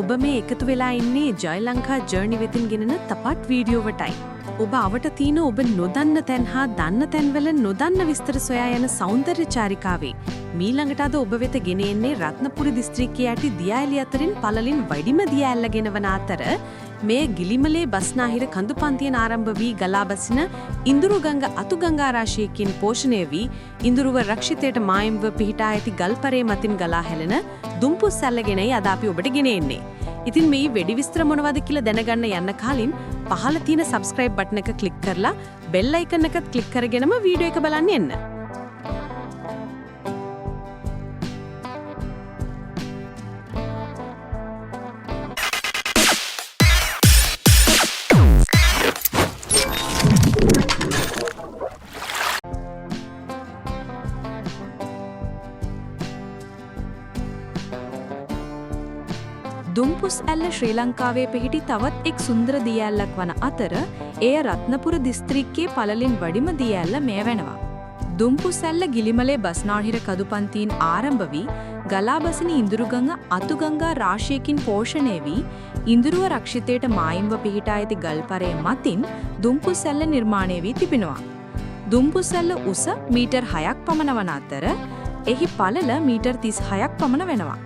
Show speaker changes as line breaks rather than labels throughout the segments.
ඔබ මේ එකතු වෙලා ඉන්නේ ජය ලංකා ජර්නි වෙතින් ගෙනෙන තපත් වීඩියෝවටයි. ඔබ අවට තියෙන ඔබ නොදන්න තැන් හා දන්න තැන්වල නොදන්න විස්තර සොයා යන සෞන්දර්ය චාරිකාවේ මීළඟට අද ඔබ වෙත ගෙන එන්නේ රත්නපුර දිස්ත්‍රික්කයේ ඇති දියඇලි අතරින් පළලින් වැඩිම දියඇල්ල ගෙනවන අතර මේ ගිලිමලේ බස්නාහිර කඳුපන්තියෙන් ආරම්භ වී ගලා බසින ඉඳුරුගංග අතුගංගා රාශියකින් පෝෂණය වී ඉඳුරුව රක්ෂිතයට මායිම්ව පිහිටා ඇති ගල්පරේ මතින් ගලා හැලෙන දුම්පුස් සැල්ලගෙනයි අද අපි ඔබට ගෙන එන්නේ. ඉතින් මේ වැඩි විස්තර මොනවද කියලා දැනගන්න යන්න කලින් පහළ තියෙන subscribe button එක click කරලා bell icon එකත් click කරගෙනම වීඩියෝ එක බලන්න එන්න. දුම්පුස් ඇල්ල ශ්‍රී ලංකාවේ පිහිටි තවත් එක් සුන්දර දියඇල්ලක් වන අතර එය රත්නපුර දිස්ත්‍රික්කයේ පළලින් වැඩිම දියඇල්ල මෙය වෙනවා. දුම්පුස් ඇල්ල ගිලිමලේ බස්නාහිර කඳුපන්තියෙන් ආරම්භ වී ගලා බසින ඉඳුරුගංග අතුගංගා රාශියකින් පෝෂණය වී ඉඳුරුව රක්ෂිතයට මායිම්ව පිහිටා ඇති ගල්පරේ මතින් දුම්පුස් ඇල්ල නිර්මාණය වී තිබෙනවා. දුම්පුස් ඇල්ල උස මීටර් 6ක් පමණ වන අතර එහි පළල මීටර් 36ක් පමණ වෙනවා.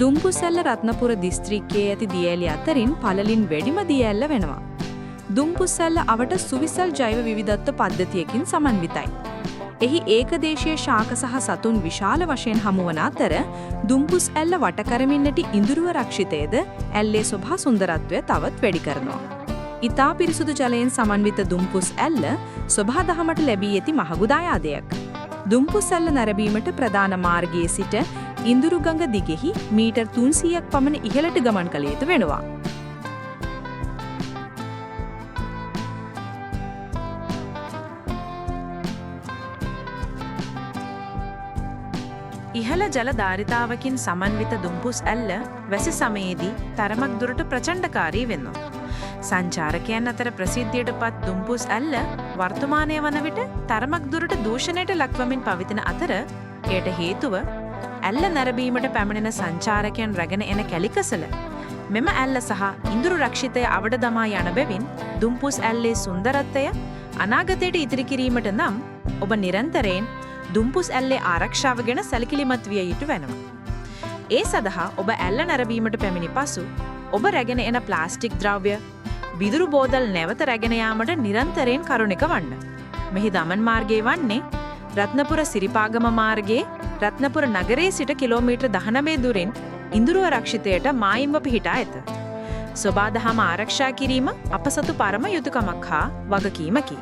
දුම්පුස් ඇල්ල රත්නපුර දිස්ත්‍රික්කයේ ඇති දියඇලි අතරින් පළලින් වැඩිම දියඇල්ල වෙනවා. දුම්පුස් ඇල්ල අවට සුවිසල් ජෛව විවිධත්ව පද්ධතියකින් සමන්විතයි. එහි ඒකදේශීය ශාක සහ සතුන් විශාල වශයෙන් හමුවන අතර දුම්පුස් ඇල්ල වට කරමින් නැති ඉඳුරුව රක්ෂිතයේද ඇල්ලේ සොභා සුන්දරත්වය තවත් වැඩි කරනවා. ඊතා පිරිසුදු ජලයෙන් සමන්විත දුම්පුස් ඇල්ල සොභා දහමට ලැබී ඇති මහඟු දායාදයක්. දුම්පුස් ඇල්ල නැරඹීමට ප්‍රධාන මාර්ගයේ සිට ඉඳුරුගංග දිගෙහි මීටර් 300ක් පමණ ඉහළට ගමන් කළ යුතු වෙනවා. ඉහළ ජල ධාරිතාවකින් සමන්විත දුම්පුස් ඇල්ල වැසි සමයේදී තරමක් දුරට ප්‍රචණ්ඩකාරී වෙනවා. සංචාරකයන් අතර ප්‍රසිද්ධියට පත් දුම්පුස් ඇල්ල වර්තමානය වන විට තරමක් දුරට දූෂණයට ලක්වමින් පවතින අතර එයට හේතුව ඇල්ල නැරඹීමට පැමිණෙන සංචාරකයන් රැගෙන එන කැලිකසල මෙම ඇල්ල සහ ඉඳුරු රක්ෂිතය අවඩ දමා යන බැවින් දුම්පුස් ඇල්ලේ සුන්දරත්වය අනාගතයට ඉදිරි කිරීමට නම් ඔබ නිරන්තරයෙන් දුම්පුස් ඇල්ලේ ආරක්ෂාව ගැන සැලකිලිමත් විය යුතු වෙනවා. ඒ සඳහා ඔබ ඇල්ල නැරඹීමට පැමිණි පසු ඔබ රැගෙන එන ප්ලාස්ටික් ද්‍රව්‍ය විදුරු බෝතල් නැවත රැගෙන යාමට නිරන්තරයෙන් කරුණික වන්න. මෙහි දමන් මාර්ගය වන්නේ රත්නපුර සිරිපාගම මාර්ගයේ රත්නපුර නගරයේ සිට කිලෝමීටර් 19 දුරින් ඉඳුරුව රක්ෂිතයට මායිම්ව පිහිටා ඇත. සොබා දහම ආරක්ෂා කිරීම අප සතු පරම යුතුයකමක් හා වගකීමකි.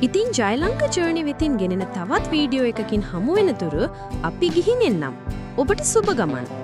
ඉතින් ජය ලංකා ජර්නි වෙතින් ගෙනෙන තවත් වීඩියෝ එකකින් හමු වෙනතුරු අපි ගිහින් එන්නම්. ඔබට සුබ ගමන්.